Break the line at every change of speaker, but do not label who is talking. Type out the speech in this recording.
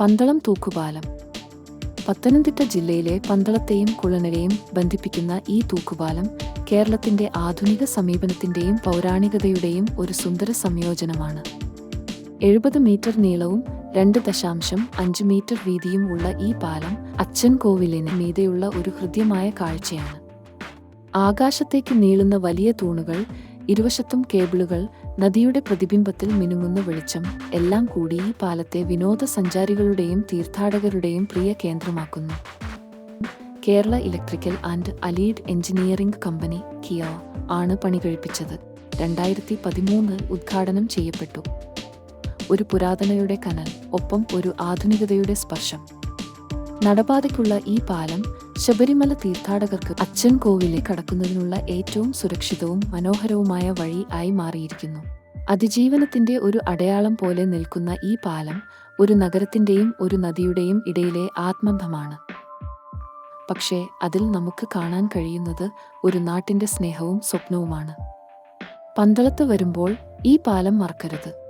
പന്തളം തൂക്കുപാലം. പത്തനംതിട്ട ജില്ലയിലെ പന്തളത്തെയും കുളനരെയും ബന്ധിപ്പിക്കുന്ന ഈ തൂക്കുപാലം കേരളത്തിന്റെ ആധുനിക സമീപനത്തിന്റെയും പൗരാണികതയുടെയും ഒരു സുന്ദര സംയോജനമാണ്. 70 മീറ്റർ നീളവും 2.5 മീറ്റർ വീതിയും ഉള്ള ഈ പാലം അച്ചൻകോവിലിന് മീതെയുള്ള ഒരു ഹൃദ്യമായ കാഴ്ചയാണ്. ആകാശത്തേക്ക് നീളുന്ന വലിയ തൂണുകൾ, ഇരുവശത്തും കേബിളുകൾ, നദിയുടെ പ്രതിബിംബത്തിൽ മിനുങ്ങുന്ന വെളിച്ചം എല്ലാം കൂടി ഈ പാലത്തെ വിനോദസഞ്ചാരികളുടെയും തീർത്ഥാടകരുടെയും പ്രിയ കേന്ദ്രമാക്കുന്നു. Kerala electrical and allied engineering company കിയ ആണ് പണി കഴിപ്പിച്ചത്. 2013 ഉദ്ഘാടനം ചെയ്യപ്പെട്ടു. ഒരു പുരാതനയുടെ കനൽ, ഒപ്പം ഒരു ആധുനികതയുടെ സ്പർശം. നടപാതയ്ക്കുള്ള ഈ പാലം ശബരിമല തീർത്ഥാടകർക്ക് അച്ചൻകോവിലിൽ കടക്കുന്നതിനുള്ള ഏറ്റവും സുരക്ഷിതവും മനോഹരവുമായ വഴി ആയി മാറിയിരിക്കുന്നു. അതിജീവനത്തിന്റെ ഒരു അടയാളം പോലെ നിൽക്കുന്ന ഈ പാലം ഒരു നഗരത്തിന്റെയും ഒരു നദിയുടെയും ഇടയിലെ ആത്മബന്ധമാണ്. പക്ഷേ അതിൽ നമുക്ക് കാണാൻ കഴിയുന്നത് ഒരു നാട്ടിന്റെ സ്നേഹവും സ്വപ്നവുമാണ്. പന്തളത്ത് വരുമ്പോൾ ഈ പാലം മറക്കരുത്.